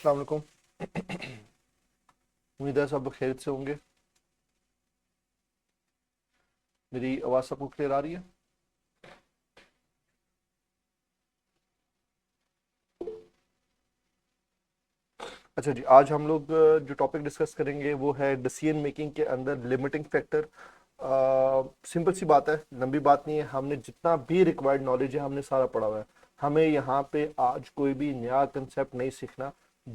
अस्सलाम वालेकुम। उम्मीद है सब लोग खैरियत से होंगे। मेरी आवाज़ सबको क्लियर आ रही है? अच्छा जी, आज हम लोग जो टॉपिक डिस्कस करेंगे वो है डिसीजन मेकिंग के अंदर लिमिटिंग फैक्टर। सिंपल सी बात है, लंबी बात नहीं है। हमने जितना भी रिक्वायर्ड नॉलेज है हमने सारा पढ़ा हुआ है। हमें यहाँ पे आज कोई भी नया कंसेप्ट नहीं सीखना।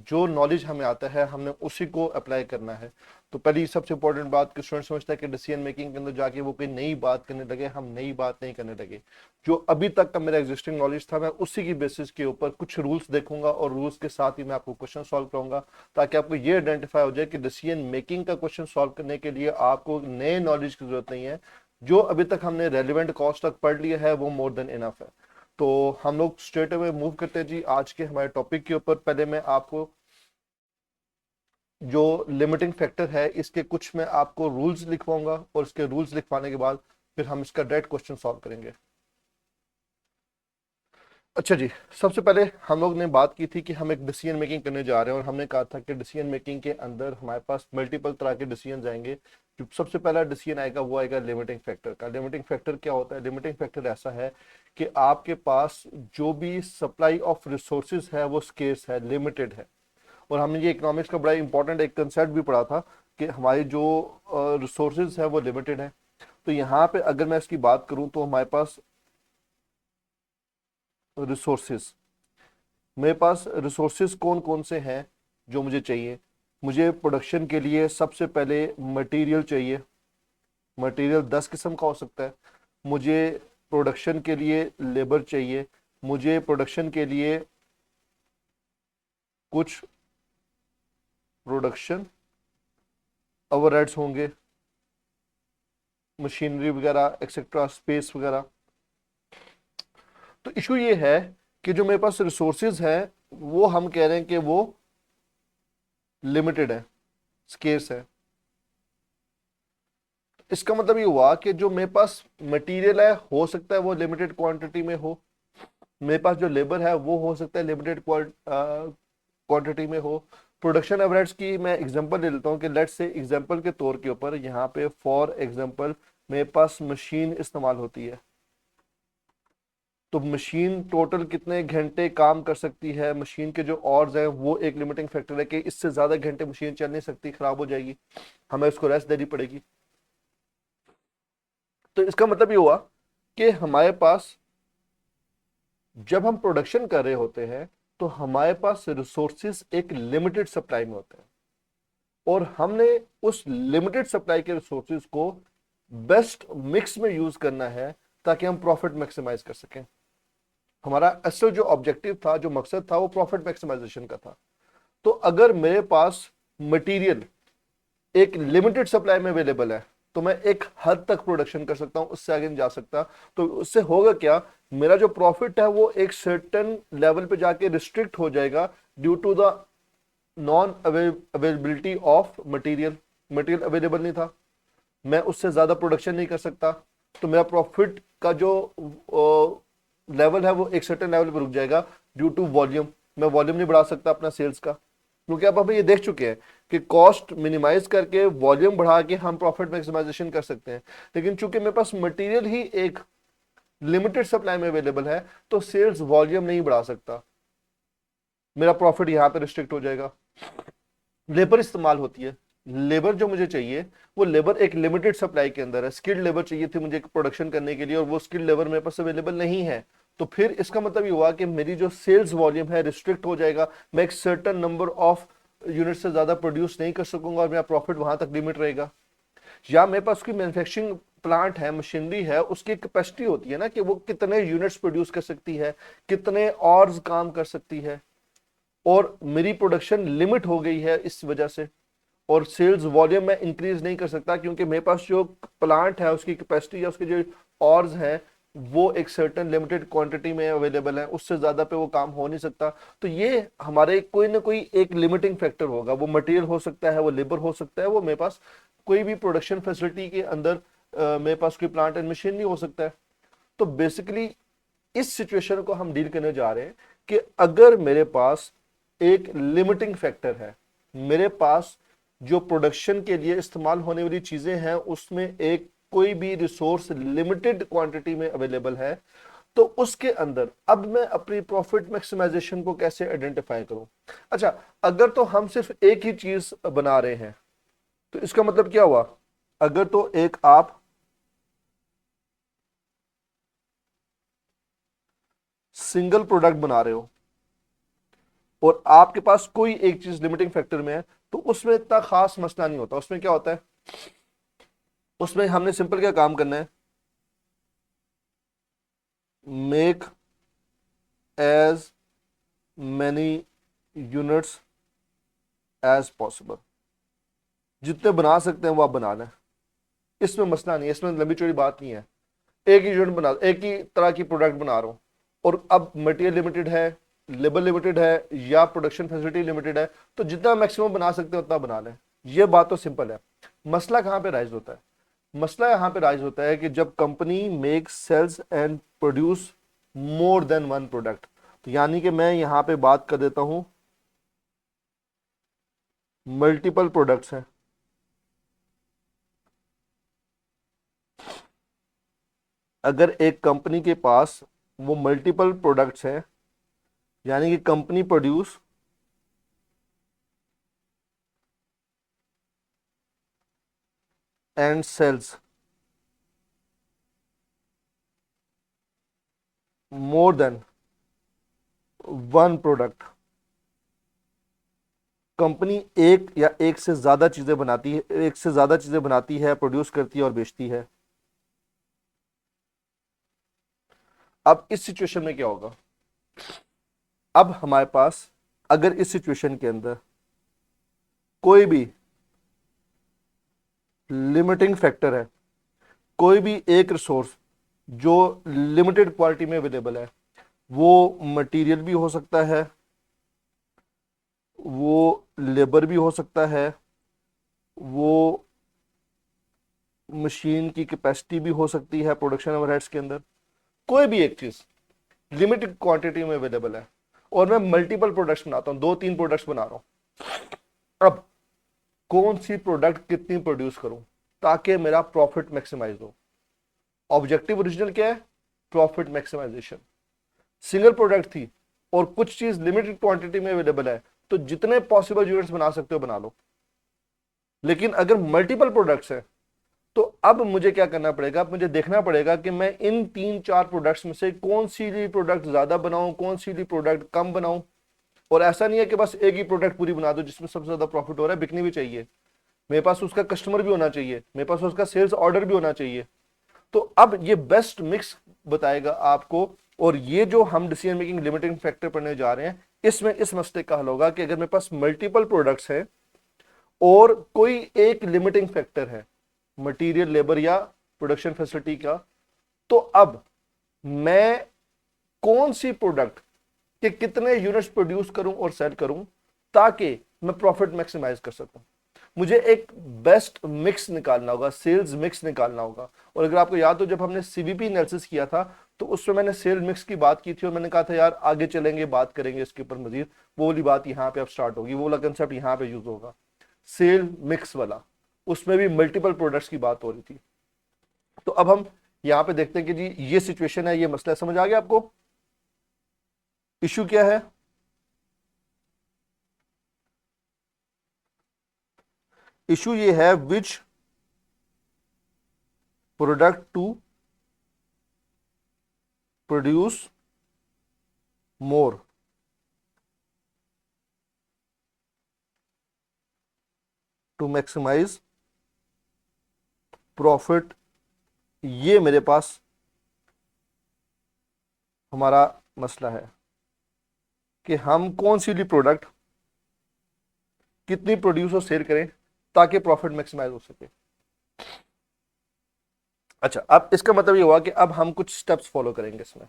जो नॉलेज हमें आता है हमने उसी को अप्लाई करना है। तो पहली सबसे इंपॉर्टेंट बात कि स्टूडेंट समझता है कि डिसीजन मेकिंग के अंदर जाके वो कोई नई बात करने लगे, हम नई बात नहीं करने लगे। जो अभी तक का मेरा एग्जिस्टिंग नॉलेज था मैं उसी की बेसिस के ऊपर कुछ रूल्स देखूंगा और रूल्स के साथ ही मैं आपको क्वेश्चन सॉल्व करूंगा, ताकि आपको ये आइडेंटिफाई हो जाए कि डिसीजन मेकिंग का क्वेश्चन सॉल्व करने के लिए आपको नए नॉलेज की जरूरत नहीं है। जो अभी तक हमने रेलिवेंट कॉस्ट तक पढ़ लिया है वो मोर देन इनफ है। तो हम लोग स्ट्रेट अवे मूव करते हैं जी आज के हमारे टॉपिक के ऊपर। पहले मैं आपको जो लिमिटिंग फैक्टर है इसके कुछ मैं आपको रूल्स लिखवाऊंगा और इसके रूल्स लिखवाने के बाद फिर हम इसका डायरेक्ट क्वेश्चन सॉल्व करेंगे। अच्छा जी, सबसे पहले हम लोग ने बात की थी कि हम एक डिसीजन मेकिंग करने जा रहे हैं और हमने कहा था कि डिसीजन मेकिंग के अंदर हमारे पास मल्टीपल तरह के डिसीजन आएंगे। जो सबसे पहला डिसीजन आएगा वो आएगा लिमिटिंग फैक्टर का। लिमिटिंग फैक्टर क्या होता है? लिमिटिंग फैक्टर ऐसा है कि आपके पास जो भी सप्लाई ऑफ रिसोर्सेज है वो स्केर्स है, लिमिटेड है। और हमने ये इकोनॉमिक्स का बड़ा इंपॉर्टेंट एक कंसेप्ट भी पढ़ा था कि हमारी जो रिसोर्सेज है वो लिमिटेड है। तो यहाँ पे अगर मैं इसकी बात करूं तो हमारे पास रिसोर्सेज, मेरे पास रिसोर्सेज कौन कौन से हैं जो मुझे चाहिए। मुझे प्रोडक्शन के लिए सबसे पहले मटेरियल चाहिए। मटेरियल 10 किस्म का हो सकता है। मुझे प्रोडक्शन के लिए लेबर चाहिए। मुझे प्रोडक्शन के लिए कुछ प्रोडक्शन ओवरहेड्स होंगे, मशीनरी वगैरह एक्सेट्रा, स्पेस वगैरह। तो इशू ये है कि जो मेरे पास रिसोर्सेज है वो हम कह रहे हैं कि वो लिमिटेड है, स्केर्स है। इसका मतलब ये हुआ कि जो मेरे पास मटेरियल है हो सकता है वो लिमिटेड क्वांटिटी में हो। मेरे पास जो लेबर है वो हो सकता है लिमिटेड क्वांटिटी में हो। प्रोडक्शन एवरेज की मैं एग्जांपल ले लेता हूँ कि लेट्स से एग्जांपल के तौर के ऊपर यहाँ पे फॉर एग्जांपल मेरे पास मशीन इस्तेमाल होती है। तो मशीन टोटल कितने घंटे काम कर सकती है, मशीन के जो ऑर्स हैं वो एक लिमिटिंग फैक्टर है कि इससे ज्यादा घंटे मशीन चल नहीं सकती, खराब हो जाएगी, हमें उसको रेस्ट देनी पड़ेगी। तो इसका मतलब ये हुआ कि हमारे पास जब हम प्रोडक्शन कर रहे होते हैं तो हमारे पास रिसोर्सेज एक लिमिटेड सप्लाई में होते हैं और हमने उस लिमिटेड सप्लाई के रिसोर्सेज को बेस्ट मिक्स में यूज करना है ताकि हम प्रॉफिट मैक्सिमाइज कर सकें। हमारा असल जो ऑब्जेक्टिव था, जो मकसद था, वो प्रॉफिट मैक्सिमाइजेशन का था। तो अगर मेरे पास मटेरियल एक लिमिटेड सप्लाई में अवेलेबल है तो मैं एक हद तक प्रोडक्शन कर सकता हूं, उससे आगे नहीं जा सकता। तो उससे होगा क्या, मेरा जो प्रॉफिट है वो एक सर्टेन लेवल पे जाके रिस्ट्रिक्ट हो जाएगा due to the non availability of material. Material available नहीं था, मैं उससे ज्यादा प्रोडक्शन नहीं कर सकता, तो मेरा प्रॉफिट का जो लेवल है वो एक सर्टेन लेवल पर रुक जाएगा ड्यू टू वॉल्यूम। मैं वॉल्यूम नहीं बढ़ा सकता अपना सेल्स का, क्योंकि अब हम ये देख चुके हैं कि कॉस्ट मिनिमाइज करके वॉल्यूम बढ़ा के हम प्रॉफिट मैक्सिमाइजेशन कर सकते हैं। लेकिन चूंकि मेरे पास मटेरियल ही एक लिमिटेड सप्लाई में अवेलेबल है तो सेल्स वॉल्यूम नहीं बढ़ा सकता, मेरा प्रॉफिट यहां पे रिस्ट्रिक्ट हो जाएगा। लेबर इस्तेमाल होती है, लेबर जो मुझे चाहिए वो लेबर एक लिमिटेड सप्लाई के अंदर है। स्किल्ड लेबर चाहिए थी मुझे प्रोडक्शन करने के लिए और वो स्किल्ड लेबर मेरे पास अवेलेबल नहीं है। तो फिर इसका मतलब ये हुआ कि मेरी जो सेल्स वॉल्यूम है रिस्ट्रिक्ट हो जाएगा, मैं एक सर्टेन नंबर ऑफ यूनिट से ज्यादा प्रोड्यूस नहीं कर सकूंगा और मेरा प्रॉफिट वहां तक लिमिट रहेगा। या मेरे पास कोई मैन्युफैक्चरिंग प्लांट है, मशीनरी है, उसकी कैपेसिटी होती है ना कि वो कितने यूनिट्स प्रोड्यूस कर सकती है, कितने और काम कर सकती है, और मेरी प्रोडक्शन लिमिट हो गई है इस वजह से, और सेल्स वॉल्यूम में इंक्रीज नहीं कर सकता क्योंकि मेरे पास जो प्लांट है उसकी कैपेसिटी या उसके जो ऑर्स हैं वो एक सर्टेन लिमिटेड क्वांटिटी में अवेलेबल है, उससे ज्यादा पे वो काम हो नहीं सकता। तो ये हमारे कोई ना कोई एक लिमिटिंग फैक्टर होगा, वो मटेरियल हो सकता है, वो लेबर हो सकता है, वो मेरे पास कोई भी प्रोडक्शन फैसिलिटी के अंदर मेरे पास कोई प्लांट एंड मशीन नहीं हो सकता है। तो बेसिकली इस सिचुएशन को हम डील करने जा रहे हैं कि अगर मेरे पास एक लिमिटिंग फैक्टर है। मेरे पास जो प्रोडक्शन के लिए इस्तेमाल होने वाली चीजें हैं उसमें एक कोई भी रिसोर्स लिमिटेड क्वांटिटी में अवेलेबल है, तो उसके अंदर अब मैं अपनी प्रॉफिट मैक्सिमाइजेशन को कैसे आइडेंटिफाई करूं। अच्छा, अगर तो हम सिर्फ एक ही चीज बना रहे हैं तो इसका मतलब क्या हुआ, अगर तो एक आप सिंगल प्रोडक्ट बना रहे हो और आपके पास कोई एक चीज लिमिटिंग फैक्टर में है, तो उसमें इतना खास मसला नहीं होता। उसमें क्या होता है, उसमें हमने सिंपल क्या काम करना है, make as many units as possible, जितने बना सकते हैं वो आप बना लें। इसमें मसला नहीं है, इसमें लंबी चौड़ी बात नहीं है। एक ही यूनिट बना, एक ही तरह की प्रोडक्ट बना रहा हूं और अब मटेरियल लिमिटेड है, लेबर लिमिटेड है या प्रोडक्शन फैसिलिटी लिमिटेड है, तो जितना मैक्सिमम बना सकते हैं उतना बना लें। ये बात तो सिंपल है। मसला कहां पे राइज होता है, मसला यहां पे राइज होता है कि जब company make sales and produce more than one product, तो यानी कि मैं यहां पे बात कर देता हूं मल्टीपल प्रोडक्ट्स हैं। अगर एक कंपनी के पास वो मल्टीपल प्रोडक्ट्स हैं, यानी कि company produce and sales more than one product, company एक या एक से ज्यादा चीजें बनाती है, एक से ज्यादा चीजें बनाती है, प्रोड्यूस करती है और बेचती है। अब इस सिचुएशन में क्या होगा, अब हमारे पास अगर इस सिचुएशन के अंदर कोई भी लिमिटिंग फैक्टर है, कोई भी एक रिसोर्स जो लिमिटेड क्वालिटी में अवेलेबल है, वो मटेरियल भी हो सकता है, वो लेबर भी हो सकता है, वो मशीन की कैपेसिटी भी हो सकती है प्रोडक्शन ओवरहेड्स के अंदर, कोई भी एक चीज लिमिटेड क्वांटिटी में अवेलेबल है और मैं मल्टीपल प्रोडक्ट्स बनाता हूं, 2-3 प्रोडक्ट्स बना रहा हूं। अब कौन सी प्रोडक्ट कितनी प्रोड्यूस करूं ताकि मेरा प्रॉफिट मैक्सिमाइज हो। ऑब्जेक्टिव ओरिजिनल क्या है, प्रॉफिट मैक्सिमाइजेशन। सिंगल प्रोडक्ट थी और कुछ चीज लिमिटेड क्वांटिटी में अवेलेबल है, तो जितने पॉसिबल यूनिट्स बना सकते हो बना लो। लेकिन अगर मल्टीपल प्रोडक्ट्स है तो अब मुझे क्या करना पड़ेगा, अब मुझे देखना पड़ेगा कि मैं इन 3-4 प्रोडक्ट्स में से कौन सी भी प्रोडक्ट ज्यादा बनाऊं, कौन सी भी प्रोडक्ट कम बनाऊं। और ऐसा नहीं है कि बस एक ही प्रोडक्ट पूरी बना दो जिसमें सबसे ज्यादा प्रॉफिट हो रहा है, बिकनी भी चाहिए, मेरे पास उसका कस्टमर भी होना चाहिए, मेरे पास उसका सेल्स ऑर्डर भी होना चाहिए। तो अब ये बेस्ट मिक्स बताएगा आपको। और ये जो हम डिसीजन मेकिंग लिमिटिंग फैक्टर पढ़ने जा रहे हैं, इसमें इस मसले का हल होगा कि अगर मेरे पास मल्टीपल प्रोडक्ट्स है और कोई एक लिमिटिंग फैक्टर है, मटेरियल, लेबर या प्रोडक्शन फैसिलिटी का, तो अब मैं कौन सी प्रोडक्ट के कितने यूनिट्स प्रोड्यूस करूं और सेल करूं ताकि मैं प्रॉफिट मैक्सिमाइज कर सकूं। मुझे एक बेस्ट मिक्स निकालना होगा, सेल्स मिक्स निकालना होगा। और अगर आपको याद हो, जब हमने सीवीपी एनालिसिस किया था तो उसमें मैंने सेल मिक्स की बात की थी और मैंने कहा था यार आगे चलेंगे बात करेंगे इसके ऊपर मजीद, वो वाली बात यहाँ पे अब स्टार्ट होगी, वो वाला कंसेप्ट यहाँ पे यूज होगा, सेल मिक्स वाला। उसमें भी मल्टीपल प्रोडक्ट्स की बात हो रही थी। तो अब हम यहां पे देखते हैं कि जी ये सिचुएशन है, ये मसला है, समझ आ गया आपको, इशू क्या है। इशू ये है which product to produce more to maximise profit. ये मेरे पास हमारा मसला है कि हम कौन सी भी प्रोडक्ट कितनी प्रोड्यूस और सेल करें ताकि प्रॉफिट मैक्सिमाइज हो सके। अच्छा, अब इसका मतलब ये हुआ कि अब हम कुछ स्टेप्स फॉलो करेंगे इसमें।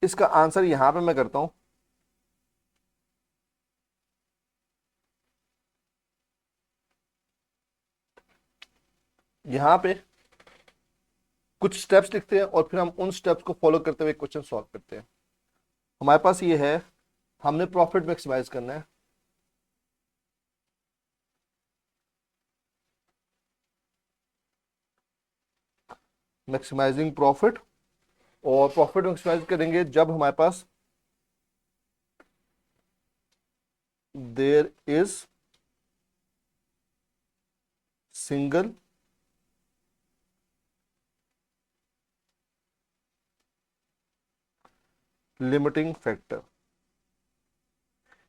इसका आंसर यहां पे मैं करता हूं, यहां पे कुछ स्टेप्स लिखते हैं और फिर हम उन स्टेप्स को फॉलो करते हुए क्वेश्चन सॉल्व करते हैं। हमारे पास ये है हमने प्रॉफिट मैक्सिमाइज करना है। मैक्सिमाइजिंग प्रॉफिट, और प्रॉफिट मैक्सिमाइज करेंगे जब हमारे पास there is single limiting factor.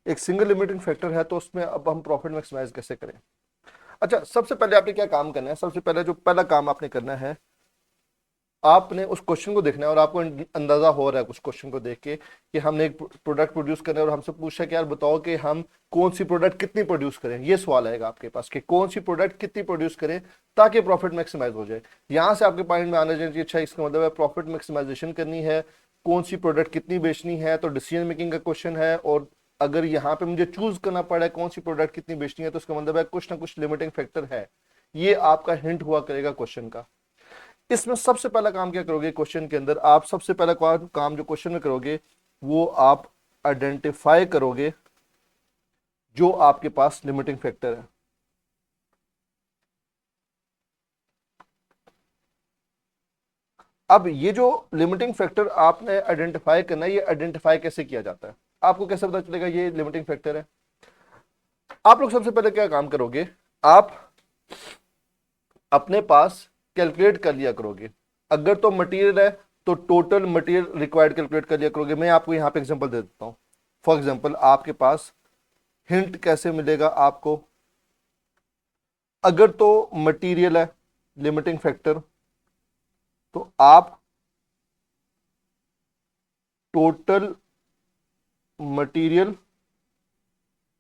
एक सिंगल लिमिटिंग फैक्टर है तो उसमें अब हम प्रॉफिट मैक्सिमाइज कैसे करें। अच्छा, सबसे पहले आपने क्या काम करना है, सबसे पहले जो पहला काम आपने करना है, आपने उस क्वेश्चन को देखना है और आपको अंदाजा हो रहा है उस क्वेश्चन को देख के कि हमने एक प्रोडक्ट प्रोड्यूस करना है और हमसे पूछा कि यार बताओ कि हम कौन सी प्रोडक्ट कितनी प्रोड्यूस करें। ये सवाल आएगा आपके पास कि कौन सी प्रोडक्ट कितनी प्रोड्यूस करें ताकि प्रॉफिट मैक्सिमाइज हो जाए। यहां से आपके माइंड में आना चाहिए अच्छा इसका मतलब है प्रॉफिट मैक्सिमाइजेशन करनी है, कौन सी प्रोडक्ट कितनी बेचनी है, तो डिसीजन मेकिंग का क्वेश्चन है। और अगर यहाँ पे मुझे चूज करना पड़ा कौन सी प्रोडक्ट कितनी बेचनी है तो उसका मतलब है कुछ ना कुछ लिमिटिंग फैक्टर है। ये आपका हिंट हुआ करेगा क्वेश्चन का। इसमें सबसे पहला काम क्या करोगे क्वेश्चन के अंदर, आप सबसे पहला काम जो क्वेश्चन में करोगे वो आप आइडेंटिफाई करोगे जो आपके पास लिमिटिंग फैक्टर है। अब ये जो लिमिटिंग फैक्टर आपने आइडेंटिफाई करना है, ये आइडेंटिफाई कैसे किया जाता है, आपको कैसे पता चलेगा ये लिमिटिंग फैक्टर है। आप लोग सबसे पहले क्या काम करोगे, आप अपने पास कैलकुलेट कर लिया करोगे। अगर तो मटेरियल है तो टोटल मटेरियल रिक्वायर्ड कैलकुलेट कर लिया करोगे। मैं आपको यहां पे एग्जांपल दे देता हूं। फॉर एग्जांपल आपके पास हिंट कैसे मिलेगा आपको, अगर तो मटेरियल है लिमिटिंग फैक्टर तो आप टोटल मटेरियल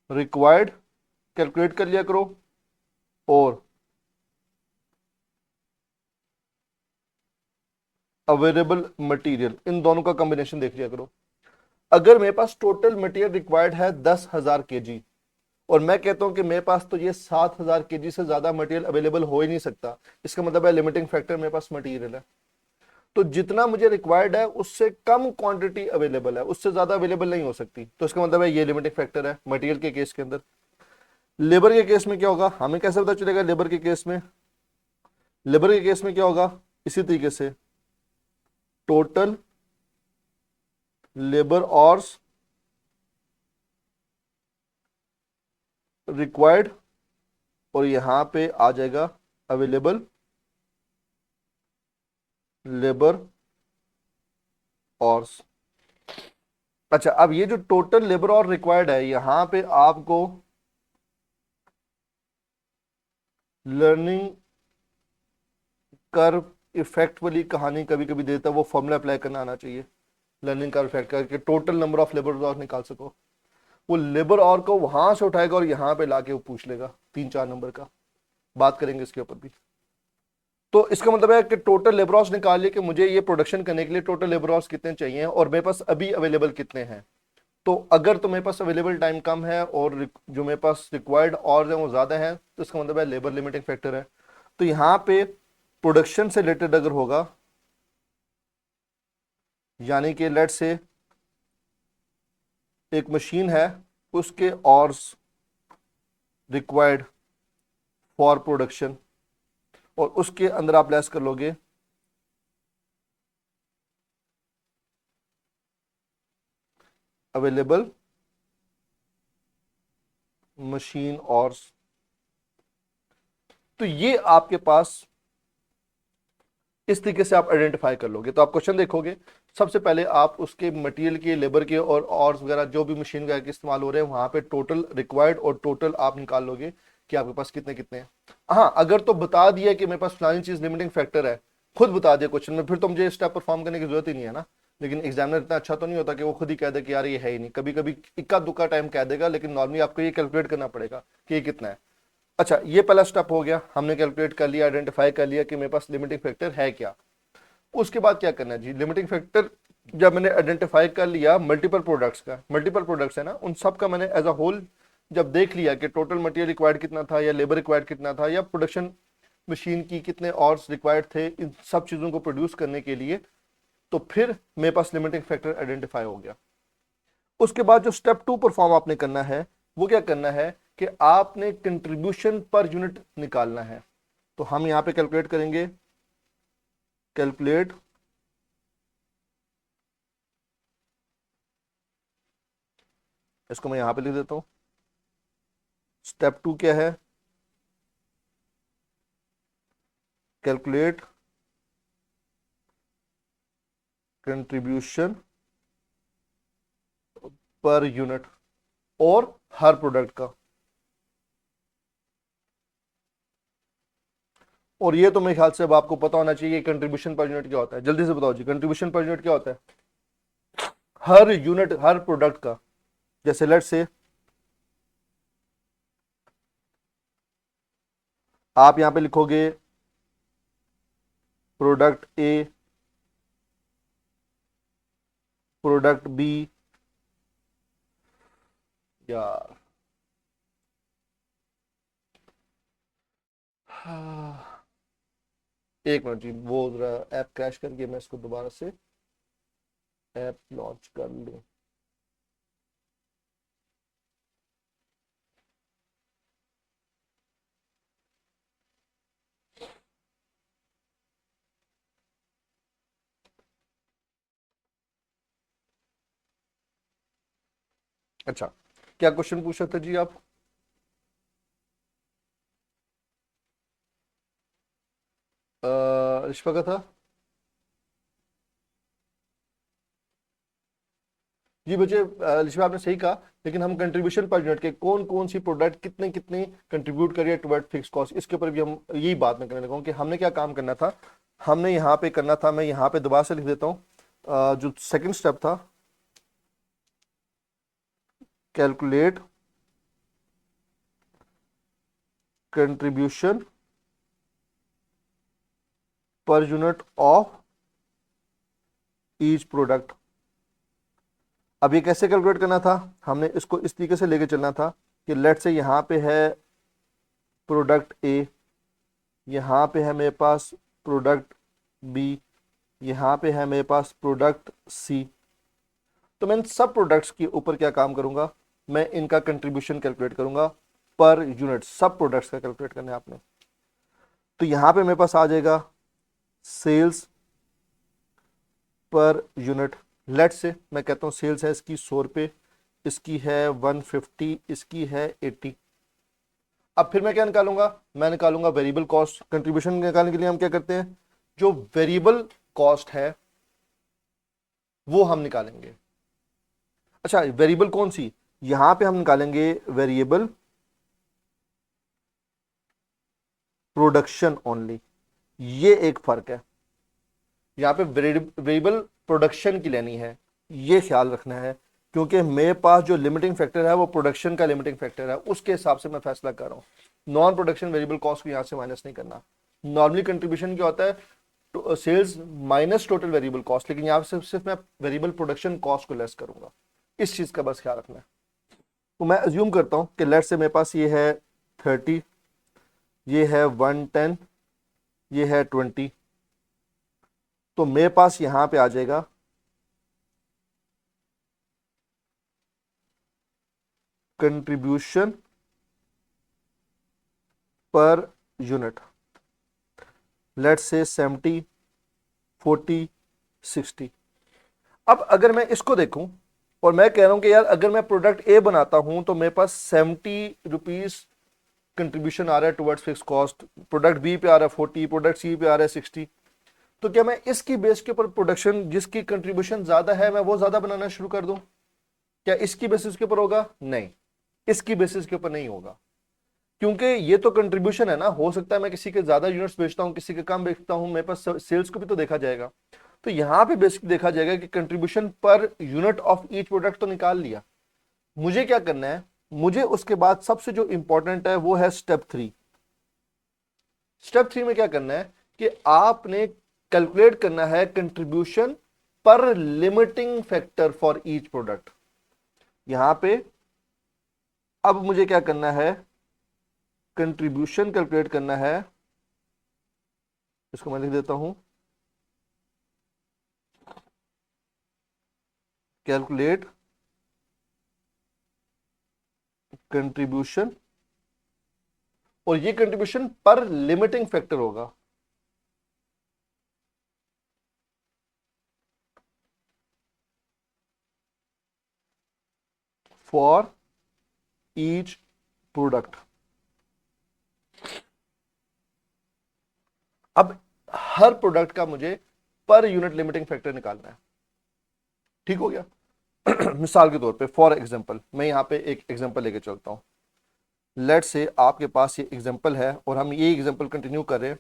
रिक्वायर्ड कैलकुलेट कर लिया करो और अवेलेबल मटेरियल, इन दोनों का कॉम्बिनेशन देख लिया करो। अगर मेरे पास टोटल मटेरियल रिक्वायर्ड है 10,000 केजी और मैं कहता हूं कि मेरे पास तो ये 7,000 केजी से ज्यादा मटेरियल अवेलेबल हो ही नहीं सकता, इसका मतलब है लिमिटिंग फैक्टर मेरे पास मटेरियल है। तो जितना मुझे रिक्वायर्ड है उससे कम क्वांटिटी अवेलेबल है, उससे ज्यादा अवेलेबल नहीं हो सकती, तो इसका मतलब है ये लिमिटिंग फैक्टर है मटेरियल के केस के अंदर। लेबर के केस में क्या होगा, हमें कैसे पता चलेगा लेबर के केस में, लेबर के केस में क्या होगा, इसी तरीके से टोटल लेबर आवर्स रिक्वायर्ड और यहां पे आ जाएगा अवेलेबल लेबर आवर्स। अच्छा, अब ये जो टोटल लेबर आवर रिक्वायर्ड है यहां पे आपको लर्निंग कर्व इफेक्ट वाली कहानी कभी कभी देता है, वो फॉर्मूला अप्लाई करना आना चाहिए लर्निंग कर्व इफेक्ट करके total number of labour our निकाल सको। वो लेबर आवर को वहां से उठाएगा और यहां पे लाके वो पूछ लेगा 3-4 नंबर का, बात करेंगे इसके ऊपर भी। तो इसका मतलब है कि टोटल लेबर आवर्स निकालिए कि मुझे ये प्रोडक्शन करने के लिए टोटल लेबर आवर्स कितने चाहिए और मेरे पास अभी अवेलेबल कितने हैं। तो अगर तो मेरे पास अवेलेबल टाइम कम है और जो मेरे पास रिक्वायर्ड और है वो ज्यादा है तो इसका मतलब है लेबर लिमिटिंग फैक्टर है। तो यहाँ पे प्रोडक्शन से रिलेटेड अगर होगा, यानी कि लेट से एक मशीन है उसके आवर्स रिक्वायर्ड फॉर प्रोडक्शन और उसके अंदर आप लेस कर लोगे अवेलेबल मशीन आवर्स। तो ये आपके पास इस तरीके से आप आइडेंटिफाई कर लोगे। तो आप क्वेश्चन देखोगे, सबसे पहले आप उसके मटेरियल के, लेबर के और आवर्स वगैरह जो भी मशीन वगैरह के इस्तेमाल हो रहे हैं वहां पे टोटल रिक्वायर्ड और टोटल आप निकाल लोगे कि आपके पास कितने कितने हैं। हाँ, अगर तो बता दिया कि मेरे पास फलानी चीज लिमिटिंग फैक्टर है, खुद बता दिया क्वेश्चन में, फिर तो मुझे स्टेप परफॉर्म करने की जरूरत ही नहीं है ना। लेकिन एग्जामिनर इतना अच्छा तो नहीं होता कि वो खुद ही कह दे कि यार ये है ही नहीं, कभी कभी इक्का दुक्का टाइम कह देगा, लेकिन नॉर्मली आपको ये कैलकुलेट करना पड़ेगा कि ये कितना है। अच्छा, ये पहला स्टेप हो गया, हमने कैलकुलेट कर लिया, आइडेंटिफाई कर लिया कि मेरे पास लिमिटिंग फैक्टर है क्या। उसके बाद क्या करना है जी, लिमिटिंग फैक्टर जब मैंने आइडेंटिफाई कर लिया मल्टीपल प्रोडक्ट्स का, मल्टीपल प्रोडक्ट्स है ना, उन सब का मैंने एज अ होल जब देख लिया कि टोटल मटेरियल रिक्वायर्ड कितना था या लेबर रिक्वायर्ड कितना था या प्रोडक्शन मशीन की कितने आवर्स रिक्वायर्ड थे इन सब चीजों को प्रोड्यूस करने के लिए, तो फिर मेरे पास लिमिटिंग फैक्टर आइडेंटिफाई हो गया। उसके बाद जो स्टेप 2 परफॉर्म आपने करना है वो क्या करना है कि आपने कंट्रीब्यूशन पर यूनिट निकालना है। तो हम यहां पे कैलकुलेट करेंगे, कैलकुलेट इसको मैं यहां पे लिख देता हूं। स्टेप 2 क्या है, कैलकुलेट कंट्रीब्यूशन पर यूनिट और हर प्रोडक्ट का। और ये तो मेरे ख्याल से अब आपको पता होना चाहिए कंट्रीब्यूशन पर यूनिट क्या होता है। जल्दी से बताओ जी, कंट्रीब्यूशन पर यूनिट क्या होता है? हर यूनिट, हर प्रोडक्ट का। जैसे लेट से आप यहां पे लिखोगे प्रोडक्ट ए, प्रोडक्ट बी, यार एक मिनट जी, वो जरा ऐप क्रैश करके मैं इसको दोबारा से ऐप लॉन्च कर लूं। अच्छा, क्या क्वेश्चन पूछा था जी आप? रिश्वा का था जी बच्चे। रिश्वा आपने सही कहा, लेकिन हम कंट्रीब्यूशन पर यूनिट के कौन कौन सी प्रोडक्ट कितने कितने कंट्रीब्यूट करिए टुवर्ड फिक्स कॉस्ट, इसके ऊपर भी हम यही बात मैं करने लगा हूं कि हमने क्या काम करना था। हमने यहाँ पे करना था, मैं यहाँ पे दोबारा से लिख देता हूँ। जो सेकंड स्टेप था, calculate contribution per unit of each product. अब ये कैसे कैलकुलेट करना था? हमने इसको इस तरीके से लेके चलना था कि लेट से यहाँ पे है प्रोडक्ट ए, यहाँ पे है मेरे पास प्रोडक्ट बी, यहाँ पे है मेरे पास प्रोडक्ट सी। तो मैं इन सब प्रोडक्ट्स के ऊपर क्या काम करूंगा, मैं इनका कंट्रीब्यूशन कैलकुलेट करूंगा पर यूनिट। सब प्रोडक्ट्स का कैलकुलेट करना है आपने। तो यहाँ पे मेरे पास आ जाएगा सेल्स पर यूनिट। लेट से मैं कहता हूँ सेल्स है इसकी 100 रुपये, इसकी है 150, इसकी है 80। अब फिर मैं क्या निकालूंगा, मैं निकालूंगा वेरिएबल कॉस्ट। कंट्रीब्यूशन निकालने के लिए हम क्या करते हैं, जो वेरिएबल कॉस्ट है वो हम निकालेंगे। अच्छा, वेरिएबल कौन सी? यहां पे हम निकालेंगे वेरिएबल प्रोडक्शन ओनली। ये एक फर्क है, यहां पे वेरिएबल प्रोडक्शन की लेनी है, ये ख्याल रखना है। क्योंकि मेरे पास जो लिमिटिंग फैक्टर है वो प्रोडक्शन का लिमिटिंग फैक्टर है, उसके हिसाब से मैं फैसला कर रहा हूं। नॉन प्रोडक्शन वेरिएबल कॉस्ट को यहां से माइनस नहीं करना। नॉर्मली कंट्रीब्यूशन क्या होता है, sales minus total variable cost, लेकिन यहां से सिर्फ मैं वेरिएबल प्रोडक्शन कॉस्ट को लेस करूंगा। इस चीज का बस ख्याल रखना है। तो मैं अज्यूम करता हूं कि लेट से मेरे पास ये है 30, ये है 110, ये है 20। तो मेरे पास यहां पे आ जाएगा contribution per unit, let's say 70, 40, 60। अब अगर मैं इसको देखूं और मैं कह रहा हूं कि यार अगर मैं प्रोडक्ट ए बनाता हूं तो मेरे पास 70 रुपीज कंट्रीब्यूशन आ रहा है towards fix cost, product B पे आ रहा है 40, प्रोडक्ट सी पे आ रहा है 60। तो क्या मैं इसकी बेस के ऊपर प्रोडक्शन जिसकी कंट्रीब्यूशन ज्यादा है मैं वो ज्यादा बनाना शुरू कर दूं? क्या इसकी बेसिस के ऊपर होगा? नहीं, इसकी बेसिस के ऊपर नहीं होगा। क्योंकि ये तो कंट्रीब्यूशन है ना, हो सकता है मैं किसी के ज्यादा यूनिट्स बेचता हूं, किसी के कम बेचता हूं, मेरे पास सेल्स को भी तो देखा जाएगा। तो यहां पे बेसिक देखा जाएगा कि contribution per unit of each product तो निकाल लिया। मुझे क्या करना है, मुझे उसके बाद सबसे जो इंपॉर्टेंट है वो है स्टेप 3। स्टेप 3 में क्या करना है कि आपने कैलकुलेट करना है contribution per limiting factor for each product. यहां पे अब मुझे क्या करना है, कंट्रीब्यूशन कैलकुलेट करना है। इसको मैं लिख देता हूं, कैलकुलेट कंट्रीब्यूशन, और ये कंट्रीब्यूशन पर लिमिटिंग फैक्टर होगा। For each product. अब हर प्रोडक्ट का मुझे पर यूनिट लिमिटिंग फैक्टर निकालना है। ठीक हो गया। मिसाल के तौर पे, फॉर एग्जांपल, मैं यहां पे एक एग्जांपल लेके चलता हूं। लेट से आपके पास ये एग्जांपल है और हम ये एग्जांपल कंटिन्यू कर रहे हैं।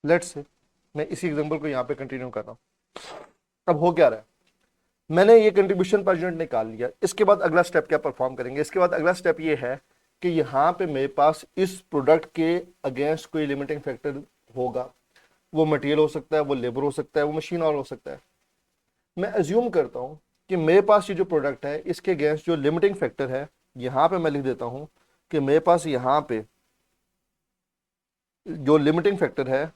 लेट से मैं इसी एग्जांपल को यहां पे कंटिन्यू कर रहा हूं। अब हो क्या रहा है, मैंने ये कंट्रीब्यूशन पर यूनिट निकाल लिया। इसके बाद अगला स्टेप क्या परफॉर्म करेंगे? इसके बाद अगला स्टेप ये है कि यहाँ पे मेरे पास इस प्रोडक्ट के अगेंस्ट कोई लिमिटिंग फैक्टर होगा। वो मटेरियल हो सकता है, वो लेबर हो सकता है, वो मशीन और हो सकता है। मैं अज्यूम करता हूँ कि मेरे पास ये जो प्रोडक्ट है इसके अगेंस्ट जो लिमिटिंग फैक्टर है, यहाँ पे मैं लिख देता हूँ कि मेरे पास यहाँ पे जो लिमिटिंग फैक्टर है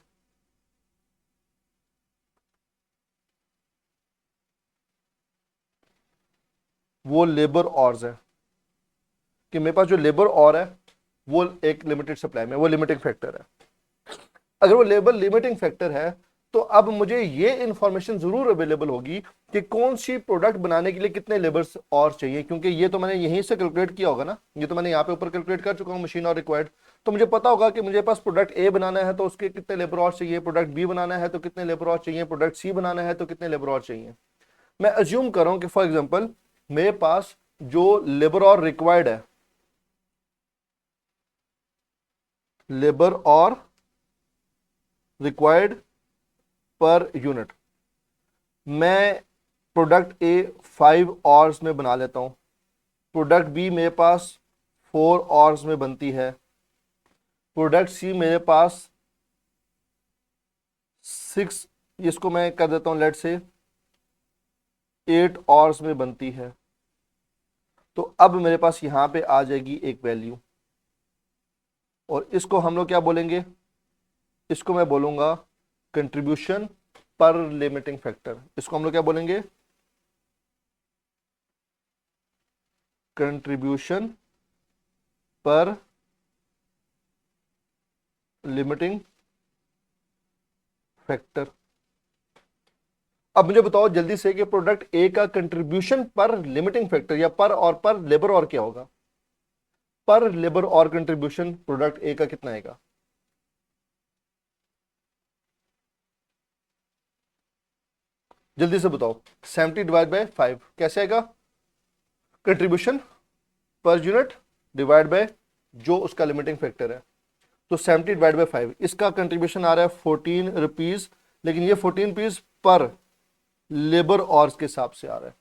वो लेबर ऑर्स है। कि मेरे पास जो लेबर और है वो एक लिमिटेड सप्लाई में, वो लिमिटिंग फैक्टर है। अगर वो लेबर लिमिटिंग फैक्टर है तो अब मुझे ये इंफॉर्मेशन जरूर अवेलेबल होगी कि कौन सी प्रोडक्ट बनाने के लिए कितने लेबर्स और चाहिए, क्योंकि ये तो मैंने यहीं से कैलकुलेट किया होगा ना। ये तो मैंने यहाँ पे ऊपर कैलकुलेट कर चुका हूँ, मशीन और रिक्वायर्ड। तो मुझे पता होगा कि मुझे पास प्रोडक्ट ए बनाना है तो उसके कितने लेबर और चाहिए, प्रोडक्ट बी बनाना है तो कितने लेबर और चाहिए, प्रोडक्ट सी बनाना है तो कितने लेबर और चाहिए। मैं अज्यूम कर रहा हूँ कि फॉर एग्जाम्पल मेरे पास जो लेबर और रिक्वायर्ड है, लेबर और रिक्वायर्ड पर यूनिट, मैं प्रोडक्ट ए 5 आवर्स में बना लेता हूं, प्रोडक्ट बी मेरे पास 4 आवर्स में बनती है, प्रोडक्ट सी मेरे पास 6, इसको मैं कर देता हूं लेट से 8 आवर्स में बनती है। तो अब मेरे पास यहां पे आ जाएगी एक वैल्यू, और इसको हम लोग क्या बोलेंगे? इसको मैं बोलूंगा कंट्रीब्यूशन पर लिमिटिंग फैक्टर। इसको हम लोग क्या बोलेंगे? Contribution per limiting factor. अब मुझे बताओ जल्दी से कि प्रोडक्ट ए का कंट्रीब्यूशन पर लिमिटिंग फैक्टर या पर और पर लेबर और क्या होगा? पर लेबर और कंट्रीब्यूशन प्रोडक्ट ए का कितना आएगा? जल्दी से बताओ। 70/5 कैसे आएगा? Contribution per unit divide by जो उसका लिमिटिंग फैक्टर है। तो 70/5, इसका कंट्रीब्यूशन आ रहा है 14 रुपीज, लेकिन ये 14 रुपीज पर लेबर और के हिसाब से आ रहा है।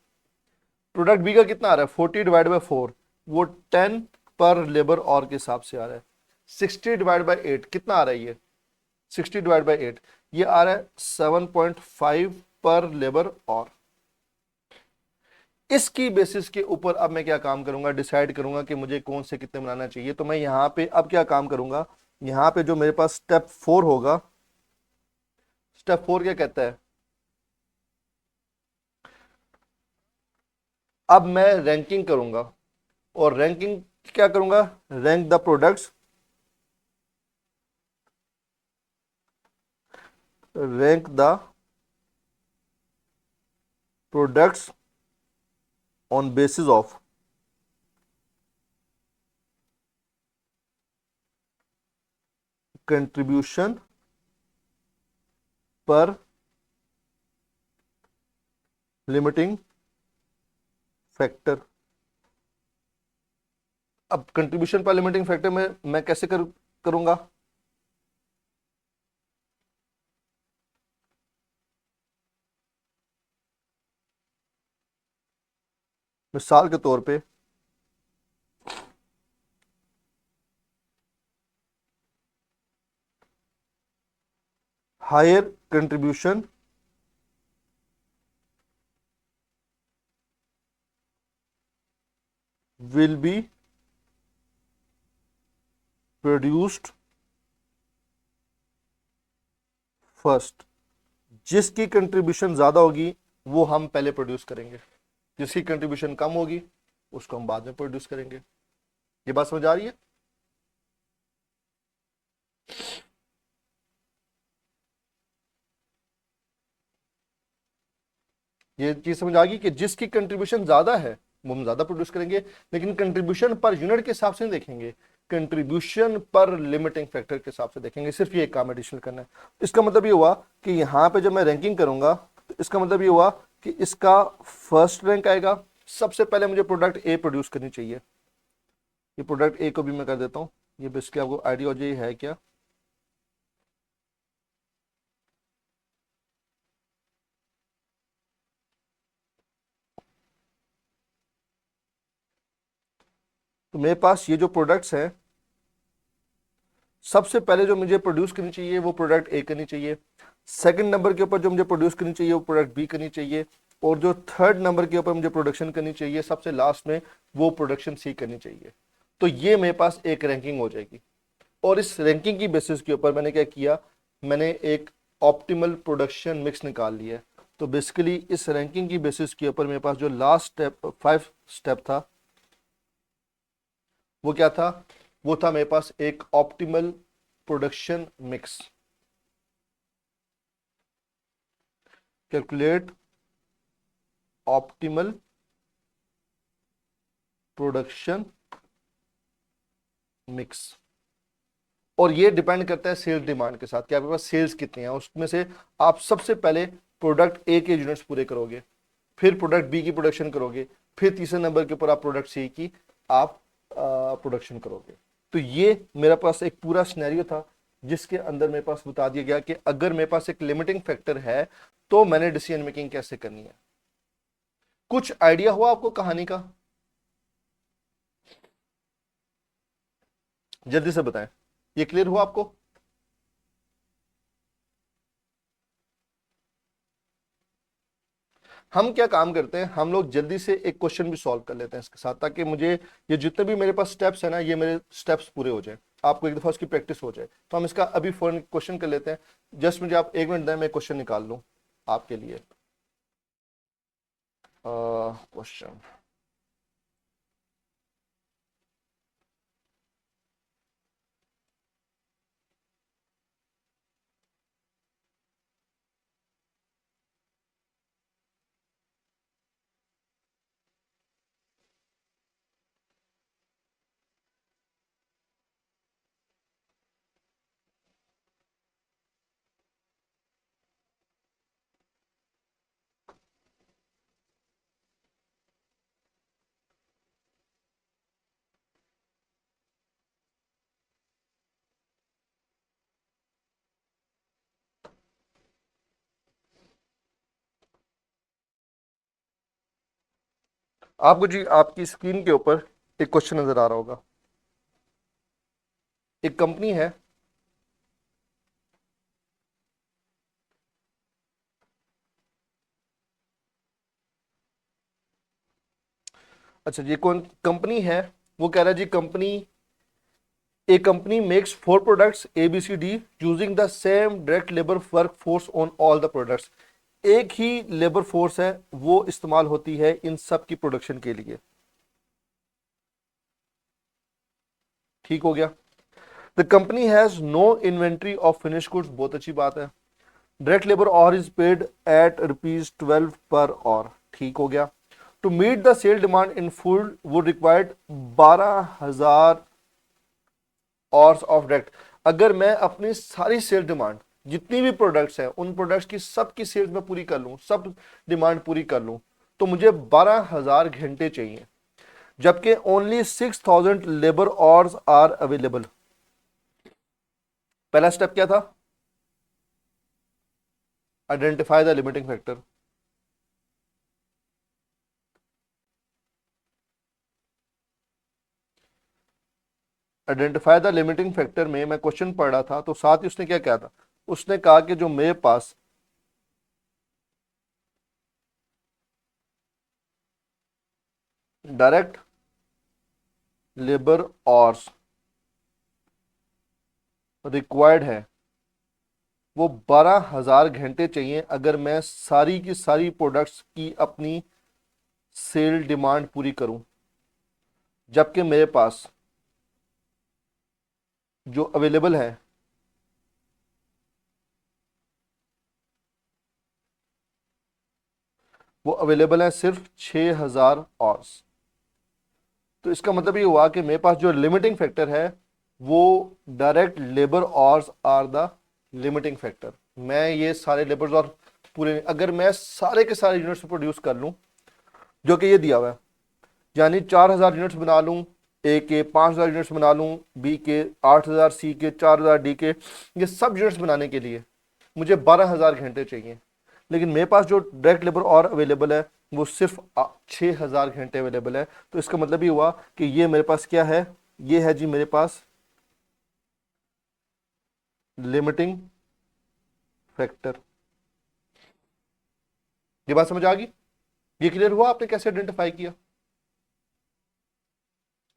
प्रोडक्ट बी का कितना आ रहा है? 40/4, वो 10 पर लेबर और के हिसाब से आ रहा है। 60/8 कितना आ रहा है? ये 60/8 ये आ रहा है 7.5 पर लेबर और। इसकी बेसिस के ऊपर अब मैं क्या काम करूंगा? डिसाइड करूंगा कि मुझे कौन से कितने बनाना चाहिए। तो मैं यहां पे अब क्या काम करूंगा? यहां पे जो मेरे पास स्टेप 4 होगा, स्टेप 4 क्या कहता है? अब मैं रैंकिंग करूंगा, और रैंकिंग क्या करूंगा? Rank the products, rank the products on basis of contribution per limiting factor. अब कंट्रीब्यूशन पर लिमिटिंग फैक्टर में मैं कैसे करूंगा? मिसाल के तौर पे higher contribution will be produced first। जिसकी कंट्रीब्यूशन ज्यादा होगी वो हम पहले प्रोड्यूस करेंगे, जिसकी कंट्रीब्यूशन कम होगी उसको हम बाद में प्रोड्यूस करेंगे। ये बात समझ आ रही है? ये चीज समझ आ गई कि जिसकी कंट्रीब्यूशन ज्यादा है वो हम ज्यादा प्रोड्यूस करेंगे, लेकिन कंट्रीब्यूशन पर यूनिट के हिसाब से नहीं देखेंगे, कंट्रीब्यूशन पर लिमिटिंग फैक्टर के हिसाब से देखेंगे। सिर्फ ये काम एडिशनल करना है। इसका मतलब ये हुआ कि यहां पे जब मैं रैंकिंग करूंगा तो इसका मतलब ये हुआ कि इसका फर्स्ट रैंक आएगा। सबसे पहले मुझे प्रोडक्ट ए प्रोड्यूस करनी चाहिए। ये प्रोडक्ट ए को भी मैं कर देता हूं, ये बेसिकली आपको आइडिया हो जाए है क्या। तो मेरे पास ये जो प्रोडक्ट्स हैं, सबसे पहले जो मुझे प्रोड्यूस करनी चाहिए वो प्रोडक्ट ए करनी चाहिए। सेकंड नंबर के ऊपर जो मुझे प्रोड्यूस करनी चाहिए वो प्रोडक्ट बी करनी चाहिए। और जो थर्ड नंबर के ऊपर मुझे प्रोडक्शन करनी चाहिए सबसे लास्ट में, वो प्रोडक्शन सी करनी चाहिए। तो ये मेरे पास एक रैंकिंग हो जाएगी। और इस रैंकिंग की बेसिस के ऊपर मैंने क्या किया, मैंने एक ऑप्टिमल प्रोडक्शन मिक्स निकाल लिया है। तो बेसिकली इस रैंकिंग की बेसिस के ऊपर मेरे पास जो लास्ट स्टेप 5 स्टेप था वो क्या था, वो था मेरे पास एक optimal production mix. Calculate optimal production mix. और ये डिपेंड करता है सेल्स डिमांड के साथ कि आपके पास सेल्स कितनी है। उसमें से आप सबसे पहले प्रोडक्ट ए के यूनिट्स पूरे करोगे, फिर प्रोडक्ट बी की प्रोडक्शन करोगे, फिर तीसरे नंबर के ऊपर आप प्रोडक्ट सी की आप प्रोडक्शन करोगे। तो ये मेरे पास एक पूरा सिनेरियो था जिसके अंदर मेरे पास बता दिया गया कि अगर मेरे पास एक लिमिटिंग फैक्टर है तो मैंने डिसीजन मेकिंग कैसे करनी है। कुछ आइडिया हुआ आपको कहानी का? जल्दी से बताएं, ये क्लियर हुआ आपको? हम क्या काम करते हैं, हम लोग जल्दी से एक क्वेश्चन भी सॉल्व कर लेते हैं इसके साथ, ताकि मुझे ये जितने भी मेरे पास स्टेप्स है ना, ये मेरे स्टेप्स पूरे हो जाए, आपको एक दफा उसकी प्रैक्टिस हो जाए। तो हम इसका अभी फौरन क्वेश्चन कर लेते हैं। जस्ट मुझे आप 1 मिनट दें, मैं क्वेश्चन निकाल लूँ आपके लिए। क्वेश्चन, आपको जी आपकी स्क्रीन के ऊपर एक क्वेश्चन नजर आ रहा होगा। एक कंपनी है, अच्छा ये कौन कंपनी है, वो कह रहा है जी company, a company makes 4 products A B C D using the same direct labor workforce on all the products। एक ही लेबर फोर्स है वो इस्तेमाल होती है इन सब की प्रोडक्शन के लिए। ठीक हो गया। The company has no inventory of finish goods, बहुत अच्छी बात है। डायरेक्ट लेबर और is paid at ₹12 per hour, ठीक हो गया। To meet the sale demand in full would required 12,000 hours of direct. अगर मैं अपनी सारी सेल डिमांड जितनी भी प्रोडक्ट्स हैं उन प्रोडक्ट्स की सबकी सेल्स में पूरी कर लूं, सब डिमांड पूरी कर लूं, तो मुझे 12,000 घंटे चाहिए, जबकि only 6,000 labour hours are available. पहला स्टेप क्या था, identify the limiting factor. Identify the limiting factor में मैं क्वेश्चन पढ़ रहा था तो साथ ही उसने क्या कहा था, उसने कहा कि जो मेरे पास डायरेक्ट लेबर आवर्स रिक्वायर्ड है वो 12,000 घंटे चाहिए अगर मैं सारी की सारी प्रोडक्ट्स की अपनी सेल डिमांड पूरी करूं, जबकि मेरे पास जो अवेलेबल है वो अवेलेबल है सिर्फ 6,000 आवर्स। तो इसका मतलब ये हुआ कि मेरे पास जो लिमिटिंग फैक्टर है वो direct labour hours are the limiting factor. मैं ये सारे लेबर्स और पूरे अगर मैं सारे के सारे यूनिट्स प्रोड्यूस कर लूं जो कि ये दिया हुआ है, यानी 4,000 यूनिट्स बना लूं, ए के 5,000 यूनिट्स बना लूं, बी के 8,000, सी के 4,000, डी के, ये सब यूनिट्स बनाने के लिए मुझे 12,000 घंटे चाहिए। लेकिन मेरे पास जो डायरेक्ट लेबर और अवेलेबल है वो सिर्फ 6,000 घंटे अवेलेबल है। तो इसका मतलब ये हुआ कि ये मेरे पास क्या है, ये है जी मेरे पास लिमिटिंग फैक्टर। ये बात समझ आ गई? ये क्लियर हुआ आपने कैसे आइडेंटिफाई किया?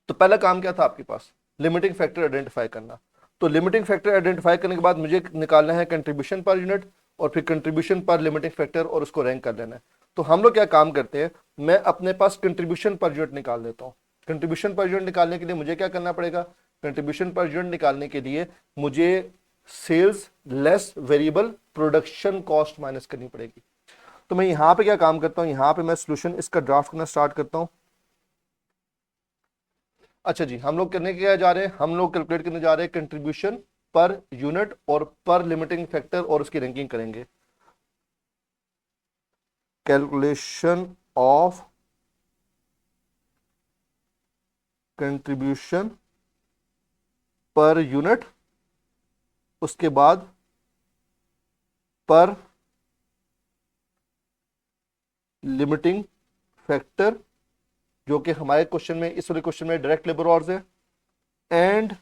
तो पहला काम क्या था आपके पास, लिमिटिंग फैक्टर आइडेंटिफाई करना। तो लिमिटिंग फैक्टर आइडेंटिफाई करने के बाद मुझे निकालना है कंट्रीब्यूशन पर यूनिट और फिर कंट्रीब्यूशन पर लिमिटिंग फैक्टर और उसको रैंक कर लेना है। तो हम लोग क्या काम करते हैं, मैं अपने पास कंट्रीब्यूशन पर यूनिट निकाल लेता हूँ। कंट्रीब्यूशन पर यूनिट निकालने के लिए मुझे क्या करना पड़ेगा, कंट्रीब्यूशन पर यूनिट निकालने के लिए मुझे sales less variable production cost minus करनी पड़ेगी। तो मैं यहां पे क्या काम करता हूं, यहां पे मैं सोल्यूशन इसका ड्राफ्ट करना स्टार्ट करता हूं। अच्छा जी, हम लोग करने क्या जा रहे हैं, हम लोग कैलकुलेट करने जा रहे हैं कंट्रीब्यूशन पर यूनिट और पर लिमिटिंग फैक्टर और उसकी रैंकिंग करेंगे। Calculation of contribution per unit, उसके बाद पर लिमिटिंग फैक्टर जो कि हमारे क्वेश्चन में, इस वाले क्वेश्चन में डायरेक्ट लेबर आवर्स है, एंड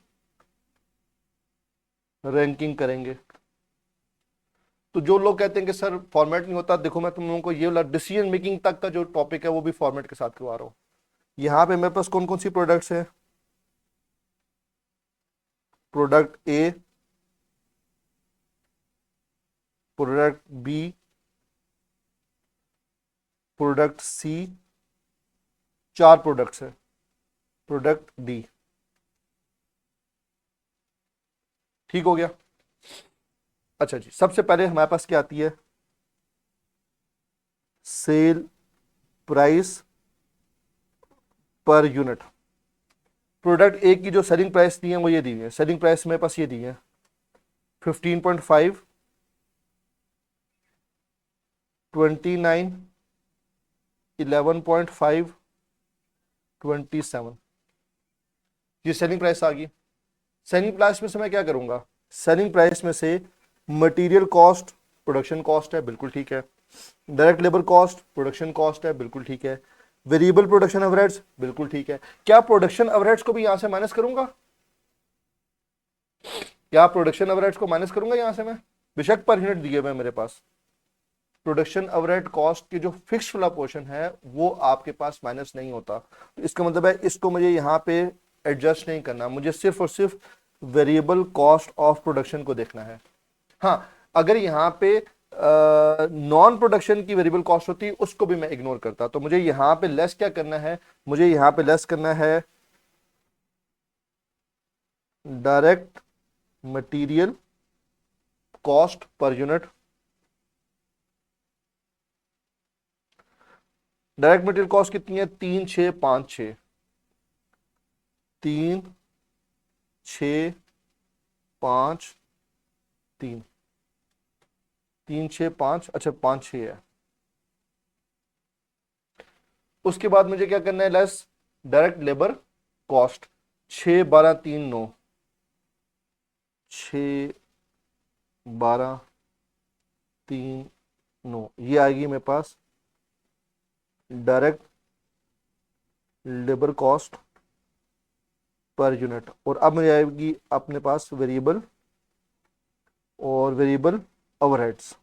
रैंकिंग करेंगे। तो जो लोग कहते हैं कि सर फॉर्मेट नहीं होता, देखो मैं तुम लोगों को ये वाला डिसीजन मेकिंग तक का जो टॉपिक है वो भी फॉर्मेट के साथ करवा रहा हूँ। यहाँ पे मेरे पास कौन कौन सी प्रोडक्ट्स हैं, product A, product B, product C, 4 products है, प्रोडक्ट डी। ठीक हो गया? अच्छा जी, सबसे पहले हमारे पास क्या आती है, sale price per unit. Product ए की जो सेलिंग प्राइस दी है वो ये दी है, सेलिंग प्राइस मेरे पास ये दी है 15.5, 29, 11.5, 27। ये सेलिंग प्राइस आ गई। सेलिंग प्राइस में से मैं क्या करूंगा, सेलिंग प्राइस में से मटेरियल कॉस्ट प्रोडक्शन कॉस्ट है, बिल्कुल ठीक है। Direct labour cost production cost है, बिल्कुल ठीक है। वेरिएबल प्रोडक्शन एवरेज, बिल्कुल ठीक है। क्या प्रोडक्शन एवरेज को भी यहां से माइनस करूंगा, क्या प्रोडक्शन एवरेज को माइनस करूंगा यहां से मैं, बेशक पर यूनिट दिए हुए मेरे पास प्रोडक्शन एवरेज कॉस्ट की जो फिक्स वाला पोर्शन है वो आपके पास माइनस नहीं होता। तो इसका मतलब है इसको मुझे यहाँ पे एडजस्ट नहीं करना, मुझे सिर्फ और सिर्फ वेरिएबल कॉस्ट ऑफ प्रोडक्शन को देखना है। हाँ, अगर यहाँ पे नॉन प्रोडक्शन की वेरिएबल कॉस्ट होती उसको भी मैं इग्नोर करता। तो मुझे यहाँ पे लेस क्या करना है, मुझे यहाँ पे लेस करना है direct material cost per unit. Direct material cost कितनी है, 3,656, 3,653, 3,653, अच्छा 5,6 है। उसके बाद मुझे क्या करना है, लेस डायरेक्ट लेबर कॉस्ट 6,12,3,9, 6,12,3,9, ये आएगी मेरे पास direct labour cost per unit. और अब मुझे आएगी अपने पास वेरिएबल और वेरिएबल ओवरहेड्स,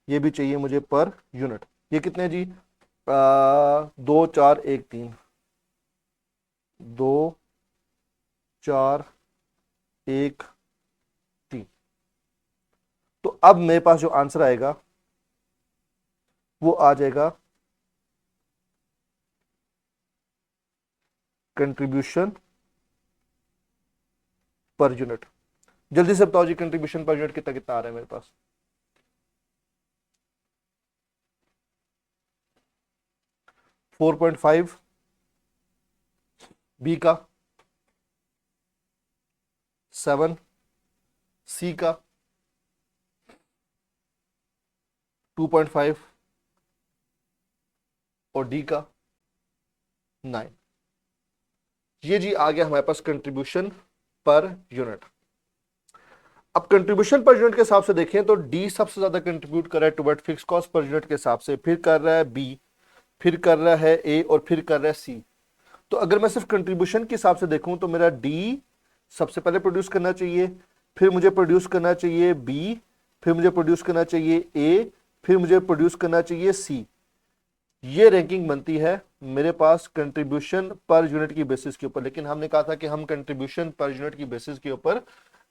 ये भी चाहिए मुझे पर यूनिट। ये कितने जी? 2 4 1 3, 2 4 1 3। तो अब मेरे पास जो आंसर आएगा वो आ जाएगा कंट्रीब्यूशन पर यूनिट। जल्दी से बताओ जी, कंट्रीब्यूशन पर यूनिट कितना कितना आ रहा है मेरे पास? 4.5 बी का, 7 सी का, 2.5 और डी का 9। ये जी आ गया हमारे पास कंट्रीब्यूशन पर यूनिट। अब कंट्रीब्यूशन पर यूनिट के हिसाब से देखें तो डी सबसे ज्यादा कंट्रीब्यूट कर रहा है toward fix cost per unit के हिसाब से, फिर कर रहा है बी, फिर कर रहा है ए और फिर कर रहा है सी। तो अगर मैं सिर्फ कंट्रीब्यूशन के हिसाब से देखूं तो मेरा डी सबसे पहले प्रोड्यूस करना चाहिए, फिर मुझे प्रोड्यूस करना चाहिए बी, फिर मुझे प्रोड्यूस करना चाहिए ए, फिर मुझे प्रोड्यूस करना चाहिए सी। ये रैंकिंग बनती है मेरे पास कंट्रीब्यूशन पर यूनिट की बेसिस के ऊपर। लेकिन हमने कहा था कि हम कंट्रीब्यूशन पर यूनिट की बेसिस के ऊपर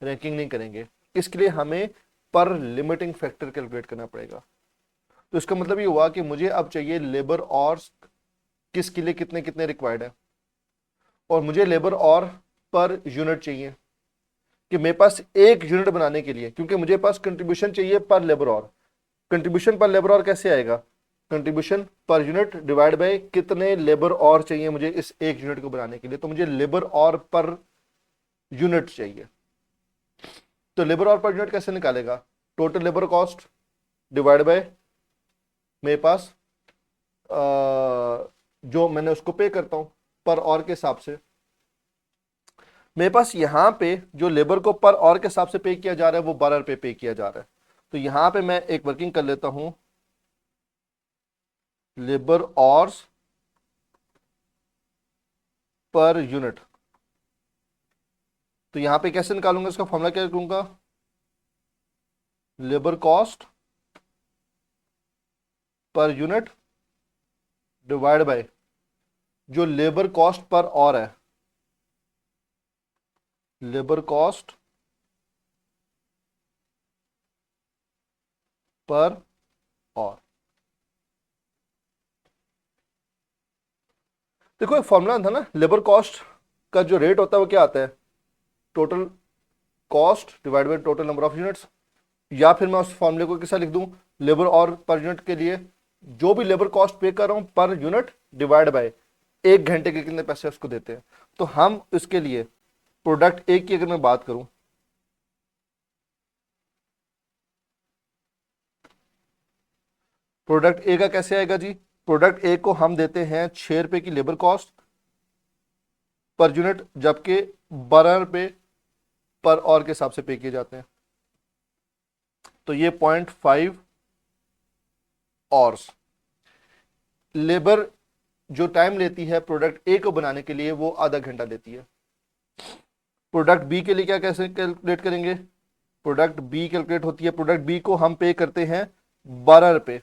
रैंकिंग नहीं करेंगे, इसके लिए हमें पर लिमिटिंग फैक्टर कैलकुलेट करना पड़ेगा। तो इसका मतलब ये हुआ कि मुझे अब चाहिए लेबर और किसके लिए कितने कितने रिक्वायर्ड है, और मुझे लेबर और पर यूनिट चाहिए कि मेरे पास एक यूनिट बनाने के लिए, क्योंकि मुझे पास कंट्रीब्यूशन चाहिए पर लेबर और। कंट्रीब्यूशन पर लेबर और कैसे आएगा? Contribution per unit divide by कितने लेबर और चाहिए मुझे इस एक यूनिट को बनाने के लिए। तो मुझे लेबर और पर यूनिट चाहिए। तो लेबर और पर यूनिट कैसे निकालेगा? Total labour cost divide by मेरे पास जो मैंने उसको पे करता हूं पर और के हिसाब से। मेरे पास यहां पे जो लेबर को पर और के हिसाब से पे किया जा रहा है वो 12 रुपए पे किया जा रहा है। तो यहां पे मैं एक वर्किंग कर लेता हूं, लेबर और पर यूनिट। तो यहां पे कैसे निकालूंगा, इसका फॉर्मूला क्या करूंगा? Labour cost per unit divide by जो लेबर कॉस्ट पर और है, लेबर कॉस्ट पर और। देखो एक फॉर्मूला था ना, लेबर कॉस्ट का जो रेट होता है वो क्या आता है? Total cost divide by total number of units. या फिर मैं उस फॉर्मूले को कैसा लिख दूं? लेबर और पर यूनिट के लिए जो भी लेबर कॉस्ट पे कर रहा हूं पर यूनिट डिवाइड बाय एक घंटे के कितने पैसे उसको देते हैं। तो हम इसके लिए प्रोडक्ट ए की अगर मैं बात करूं, प्रोडक्ट ए का कैसे आएगा जी? प्रोडक्ट ए को हम देते हैं 6 रुपए की लेबर कॉस्ट पर यूनिट, जबकि 12 रुपए पर और के हिसाब से पे किए जाते हैं। तो ये 0.5 ऑर्स लेबर जो टाइम लेती है प्रोडक्ट ए को बनाने के लिए वो आधा घंटा लेती है। प्रोडक्ट बी के लिए क्या कैसे कैलकुलेट करेंगे? प्रोडक्ट बी कैलकुलेट होती है, प्रोडक्ट बी को हम पे करते हैं 12 रुपए,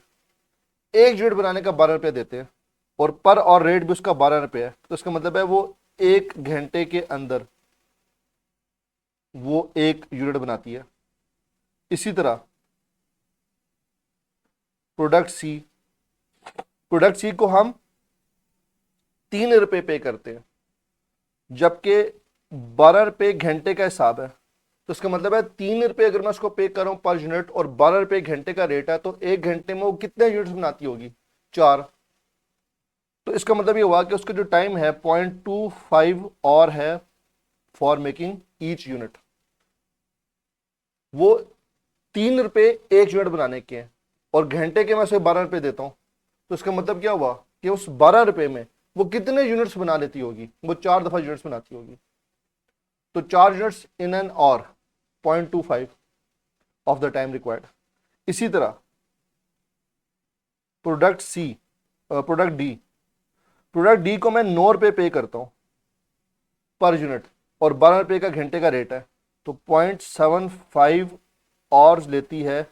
एक यूनिट बनाने का 12 रुपए देते हैं, और पर और रेट भी उसका 12 रुपए है। तो इसका मतलब है वो एक घंटे के अंदर वो एक यूनिट बनाती है। इसी तरह प्रोडक्ट सी, प्रोडक्ट सी को हम 3 रुपए पे करते हैं, जबकि 12 रुपए घंटे का हिसाब है। तो इसका मतलब है 3 रुपए अगर मैं उसको पे कर रहा हूं पर यूनिट और 12 रुपए घंटे का रेट है, तो एक घंटे में वो कितने यूनिट्स बनाती होगी? 4। तो इसका मतलब ये हुआ कि उसका जो टाइम है 0.25 और है फॉर मेकिंग ईच यूनिट। वो 3 रुपए एक यूनिट बनाने के हैं और घंटे के मैं उसे 12 रुपए देता हूं। तो इसका मतलब क्या हुआ कि उस 12 रुपए में वो कितने यूनिट्स बना लेती होगी? वो 4 दफा यूनिट्स बनाती होगी। तो 4 यूनिट्स इन एन और 0.25 ऑफ द टाइम रिक्वायर्ड। इसी तरह product C, product D, product D को मैं 9 रुपए पे करता हूं पर यूनिट, और 12 रुपये का घंटे का रेट है, तो 0.75 आवर्स लेती है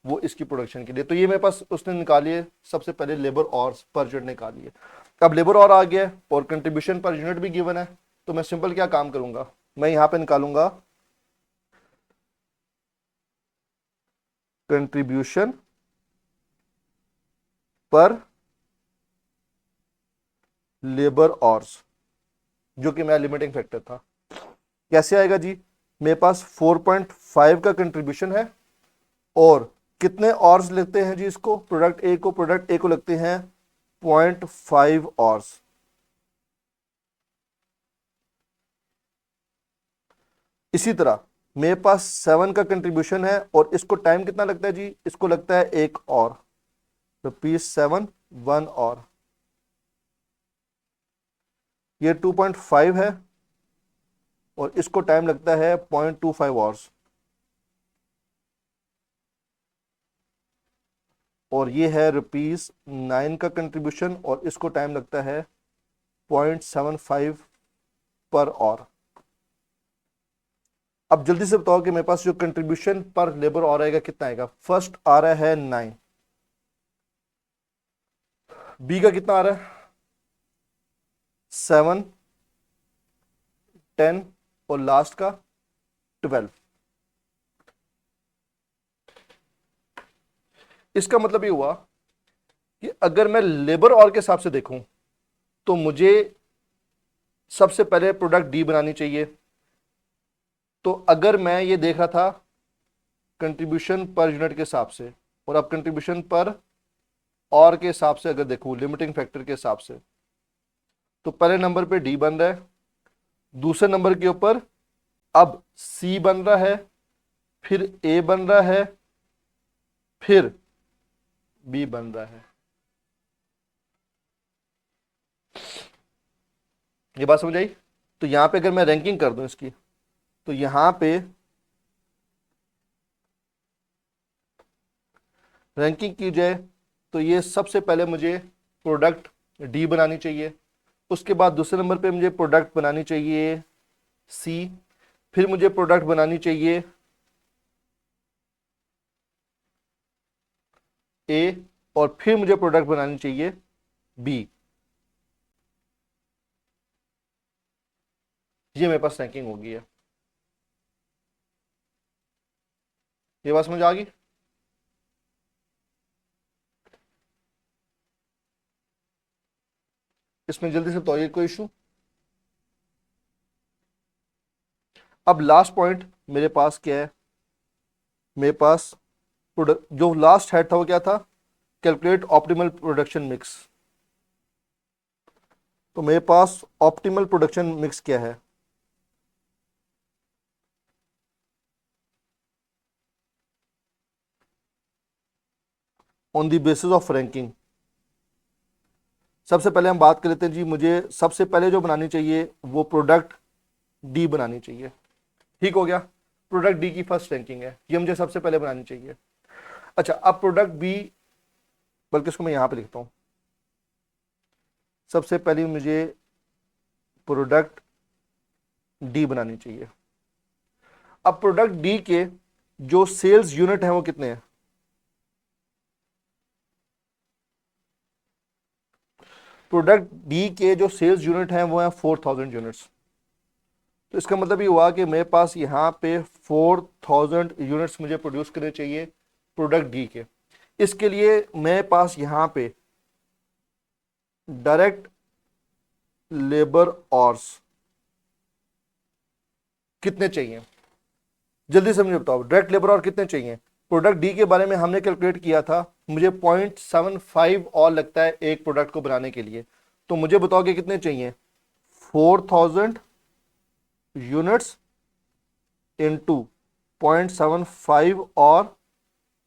वो इसकी प्रोडक्शन के लिए। तो ये मेरे पास उसने निकाली है, सबसे पहले लेबर आवर्स पर यूनिट निकाली है। अब लेबर आवर आ गया है और कंट्रीब्यूशन पर यूनिट भी गिवन है, तो मैं सिंपल क्या काम करूंगा, मैं यहां पे निकालूंगा कंट्रीब्यूशन पर लेबर आवर्स, जो कि मेरा लिमिटिंग फैक्टर था। कैसे आएगा जी, मेरे पास 4.5 का कंट्रीब्यूशन है और कितने आवर्स लगते हैं जी इसको, प्रोडक्ट ए को लगते हैं 0.5 आवर्स। इसी तरह मेरे पास 7 का कंट्रीब्यूशन है और इसको टाइम कितना लगता है जी, इसको लगता है एक और, ₹7 1 और, ये 2.5 है और इसको टाइम लगता है 0.25 आवर्स, और ये है ₹9 का कंट्रीब्यूशन और इसको टाइम लगता है 0.75 पर आवर। अब जल्दी से बताओ कि मेरे पास जो कंट्रीब्यूशन पर लेबर आवर आएगा कितना आएगा। फर्स्ट आ रहा है 9, बी का कितना आ रहा है 7, 10 और लास्ट का 12। इसका मतलब ये हुआ कि अगर मैं लेबर आवर के हिसाब से देखूं तो मुझे सबसे पहले प्रोडक्ट डी बनानी चाहिए। तो अगर मैं ये देख रहा था कंट्रीब्यूशन पर यूनिट के हिसाब से, और अब कंट्रीब्यूशन पर और के हिसाब से अगर देखूं लिमिटिंग फैक्टर के हिसाब से, तो पहले नंबर पे डी बन रहा है, दूसरे नंबर के ऊपर अब सी बन रहा है, फिर ए बन रहा है, फिर बी बन रहा है। ये बात समझ आई। तो यहां पे अगर मैं रैंकिंग कर दूं इसकी, तो यहां पे रैंकिंग की जाए तो ये सबसे पहले मुझे प्रोडक्ट डी बनानी चाहिए, उसके बाद दूसरे नंबर पे मुझे प्रोडक्ट बनानी चाहिए सी, फिर मुझे प्रोडक्ट बनानी चाहिए ए, और फिर मुझे प्रोडक्ट बनानी चाहिए बी। ये मेरे पास रैंकिंग होगी है। ये बात समझ आ गई। इसमें जल्दी से बताइए कोई इशू। अब लास्ट पॉइंट मेरे पास क्या है, मेरे पास प्रोडक्ट जो लास्ट हेड था वो क्या था, कैलकुलेट ऑप्टिमल प्रोडक्शन मिक्स। तो मेरे पास ऑप्टिमल प्रोडक्शन मिक्स क्या है, on the basis of ranking. सबसे पहले हम बात कर लेते हैं जी, मुझे सबसे पहले जो बनानी चाहिए वो प्रोडक्ट डी बनानी चाहिए। ठीक हो गया, प्रोडक्ट डी की फर्स्ट रैंकिंग है, ये मुझे सबसे पहले बनानी चाहिए। अच्छा, अब प्रोडक्ट बी, बल्कि इसको मैं यहां पे लिखता हूं, सबसे पहले मुझे प्रोडक्ट डी बनानी चाहिए। अब प्रोडक्ट डी के जो सेल्स यूनिट हैं वो कितने हैं, प्रोडक्ट डी के जो सेल्स यूनिट हैं वो हैं 4000 यूनिट्स। तो इसका मतलब ये हुआ कि मेरे पास यहाँ पे 4000 यूनिट्स मुझे प्रोड्यूस करने चाहिए प्रोडक्ट डी के। इसके लिए मेरे पास यहाँ पे डायरेक्ट लेबर आवर्स कितने चाहिए, जल्दी से मुझे बताओ डायरेक्ट लेबर आवर कितने चाहिए। प्रोडक्ट डी के बारे में हमने कैलकुलेट किया था, मुझे 0.75 और लगता है एक प्रोडक्ट को बनाने के लिए। तो मुझे बताओ कि कितने चाहिए, 4000 यूनिट्स इंटू 0.75 और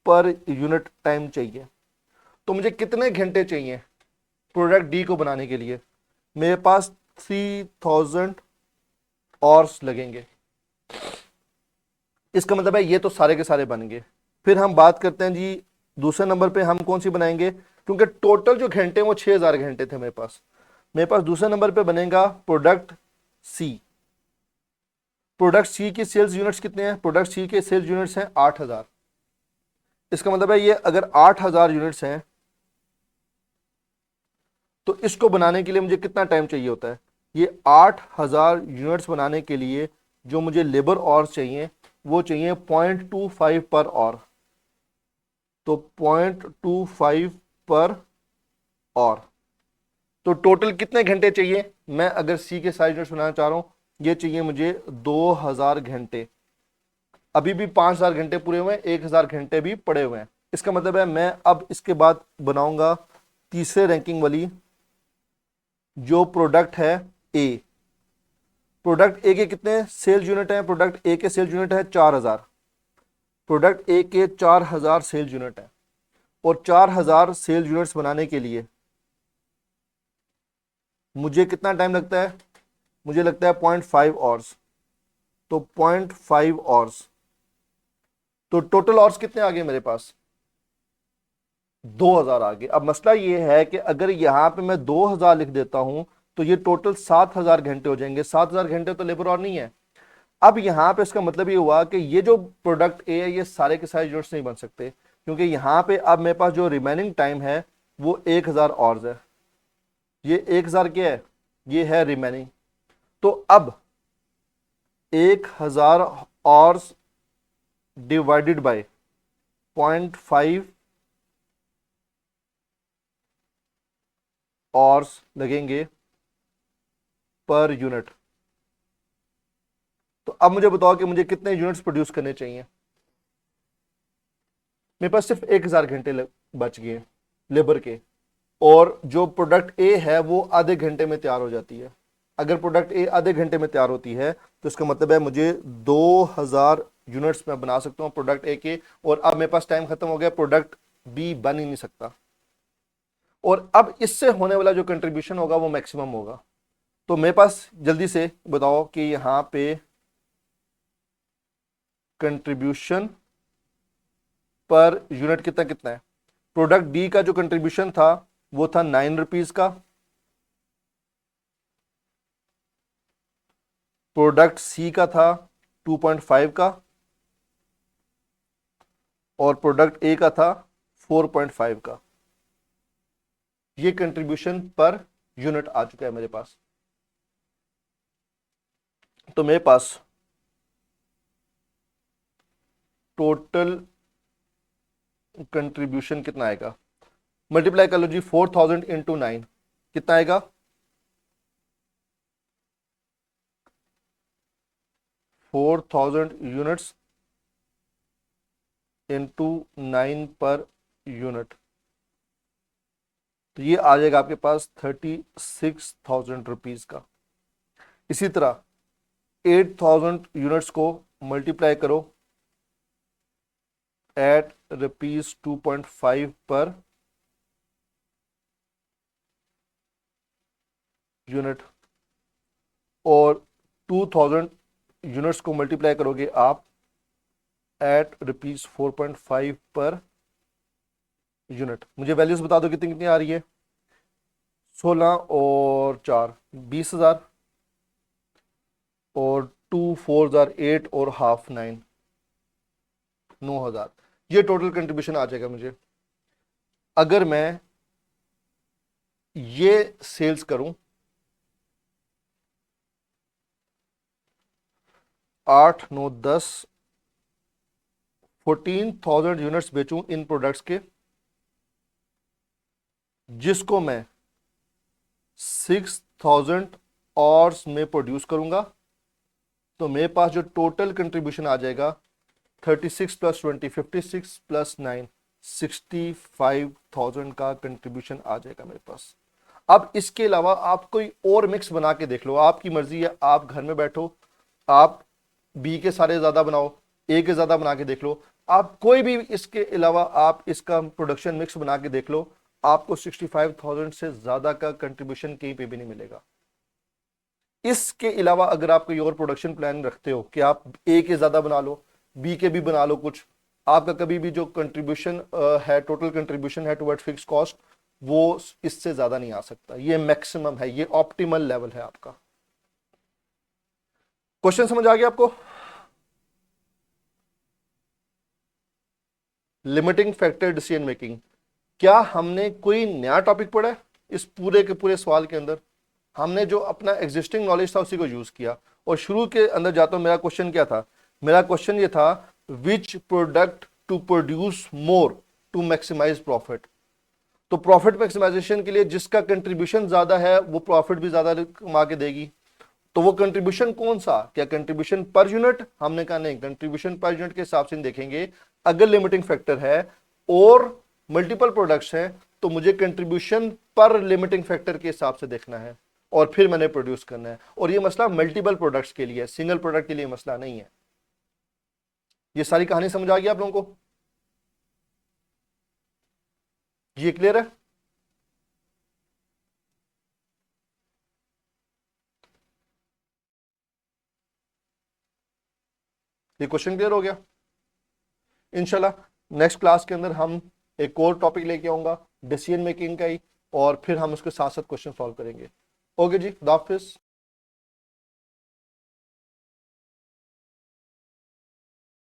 पर यूनिट टाइम चाहिए। तो मुझे कितने घंटे चाहिए प्रोडक्ट डी को बनाने के लिए, मेरे पास 3000 आवर्स लगेंगे। इसका मतलब है ये तो सारे के सारे बन गए। फिर हम बात करते हैं जी दूसरे नंबर पे हम कौन सी बनाएंगे, क्योंकि टोटल जो घंटे वो 6000 घंटे थे मेरे पास। दूसरे नंबर पे बनेगा प्रोडक्ट सी। प्रोडक्ट सी की सेल्स यूनिट्स कितने हैं? प्रोडक्ट सी के सेल्स यूनिट्स हैं 8000। इसका मतलब है ये अगर 8000 यूनिट्स हैं तो इसको बनाने के लिए मुझे कितना टाइम चाहिए होता है? ये 8000 यूनिट्स बनाने के लिए जो मुझे लेबर आवर्स चाहिए वो चाहिए 0.25 पर आवर। तो 0.25 पर आवर, तो टोटल कितने घंटे चाहिए? मैं अगर सी के साइज यूनिट्स बनाना चाह रहा हूं, ये चाहिए मुझे 2000 घंटे। अभी भी 5000 घंटे पूरे हुए हैं, 1000 घंटे भी पड़े हुए हैं। इसका मतलब है मैं अब इसके बाद बनाऊंगा तीसरे रैंकिंग वाली, जो प्रोडक्ट है ए। प्रोडक्ट ए के कितने सेल्स यूनिट हैं? प्रोडक्ट ए के सेल्स यूनिट है 4000। प्रोडक्ट ए के 4000 सेल्स यूनिट है, और 4000 सेल्स यूनिट्स बनाने के लिए मुझे कितना टाइम लगता है? मुझे लगता है 0.5 आवर्स। तो 0.5 आवर्स, तो टोटल आवर्स कितने आ गए मेरे पास? 2000 आ गए। अब मसला ये है कि अगर यहां पे मैं 2000 लिख देता हूं तो ये टोटल 7000 घंटे हो जाएंगे। 7000 घंटे तो लेबर और नहीं है। अब यहां पे इसका मतलब ये हुआ कि ये जो प्रोडक्ट ए है ये सारे के सारे यूनिट्स नहीं बन सकते, क्योंकि यहां पे अब मेरे पास जो रिमेनिंग टाइम है वो 1000 आवर्स है। ये 1000 क्या है? ये है रिमेनिंग। तो अब 1000 आवर्स डिवाइडेड बाय 0.5 आवर्स लगेंगे पर यूनिट। तो अब मुझे बताओ कि मुझे कितने यूनिट्स प्रोड्यूस करने चाहिए? मेरे पास सिर्फ 1000 घंटे बच गए लेबर के, और जो प्रोडक्ट ए है वो आधे घंटे में तैयार हो जाती है। अगर प्रोडक्ट ए आधे घंटे में तैयार होती है तो इसका मतलब है मुझे 2000 यूनिट्स में बना सकता हूं प्रोडक्ट ए के, और अब मेरे पास टाइम खत्म हो गया, प्रोडक्ट बी बन ही नहीं सकता। और अब इससे होने वाला जो कंट्रीब्यूशन होगा वो मैक्सिमम होगा। तो मेरे पास जल्दी से बताओ कि यहां पे कंट्रीब्यूशन पर यूनिट कितना कितना है? प्रोडक्ट बी का जो कंट्रीब्यूशन था वो था 9 रुपीज का। प्रोडक्ट सी का था 2.5 का, और प्रोडक्ट ए का था 4.5 का। ये कंट्रीब्यूशन पर यूनिट आ चुका है मेरे पास। तो मेरे पास टोटल कंट्रीब्यूशन कितना आएगा? मल्टीप्लाई कर लो जी, 4000 इंटू 9 कितना आएगा? 4000 यूनिट्स इंटू 9 पर यूनिट, तो ये आ जाएगा आपके पास 36,000 रुपीज का। इसी तरह 8000 यूनिट्स को मल्टीप्लाई करो एट ₹2.5 पर यूनिट, और 2000 यूनिट्स को मल्टीप्लाई करोगे आप एट ₹4.5 पर यूनिट। मुझे वैल्यूज बता दो कितनी कितनी आ रही है? 16 और 4 20,000, और 2 4 8 और हाफ 9 9,000। ये टोटल कंट्रीब्यूशन आ जाएगा मुझे। अगर मैं ये सेल्स करूं 8 9 10 14,000 यूनिट्स बेचूं इन प्रोडक्ट्स के, जिसको मैं 6,000 आवर्स में प्रोड्यूस करूंगा, तो मेरे पास जो टोटल कंट्रीब्यूशन आ जाएगा 36 प्लस 20 56 प्लस 9 65,000 का कंट्रीब्यूशन आ जाएगा मेरे पास। अब इसके अलावा आप कोई और मिक्स बना के देख लो, आपकी मर्जी है। आप घर में बैठो, आप बी के सारे ज्यादा बनाओ, ए के ज्यादा बना के देख लो, आप कोई भी इसके अलावा आप इसका प्रोडक्शन मिक्स बना के देख लो, आपको 65,000 से ज्यादा का कंट्रीब्यूशन कहीं पे भी नहीं मिलेगा। इसके अलावा अगर आप कोई और प्रोडक्शन प्लान रखते हो कि आप ए के ज्यादा बना लो, बी के भी बना लो कुछ, आपका कभी भी जो कंट्रीब्यूशन है, टोटल कंट्रीब्यूशन है टुवर्ड्स फिक्स कॉस्ट, वो इससे ज्यादा नहीं आ सकता। ये मैक्सिमम है, ये ऑप्टिमल लेवल है आपका। क्वेश्चन समझ आ गया आपको? लिमिटिंग फैक्टर डिसीजन मेकिंग, क्या हमने कोई नया टॉपिक पढ़ा है इस पूरे के पूरे सवाल के अंदर? हमने जो अपना एग्जिस्टिंग नॉलेज था उसी को यूज किया। और शुरू के अंदर जाता हूं, मेरा क्वेश्चन क्या था? मेरा क्वेश्चन ये था, which product to produce more to maximise profit. तो प्रॉफिट मैक्सिमाइजेशन के लिए जिसका कंट्रीब्यूशन ज्यादा है वो प्रॉफिट भी ज्यादा कमा के देगी। तो वो कंट्रीब्यूशन कौन सा? क्या कंट्रीब्यूशन पर यूनिट? हमने कहा नहीं, कंट्रीब्यूशन पर यूनिट के हिसाब से देखेंगे। अगर लिमिटिंग फैक्टर है और मल्टीपल प्रोडक्ट्स हैं तो मुझे कंट्रीब्यूशन पर लिमिटिंग फैक्टर के हिसाब से देखना है और फिर मैंने प्रोड्यूस करना है। और ये मसला मल्टीपल प्रोडक्ट्स के लिए, सिंगल प्रोडक्ट के लिए मसला नहीं है। ये सारी कहानी समझ आ गई आप लोगों को? ये क्लियर है? ये क्वेश्चन क्लियर हो गया? इंशाल्लाह नेक्स्ट क्लास के अंदर हम एक और टॉपिक लेके आऊंगा डिसीजन मेकिंग का ही, और फिर हम उसके साथ साथ क्वेश्चन सॉल्व करेंगे। ओके जी, खुदा हाफिज।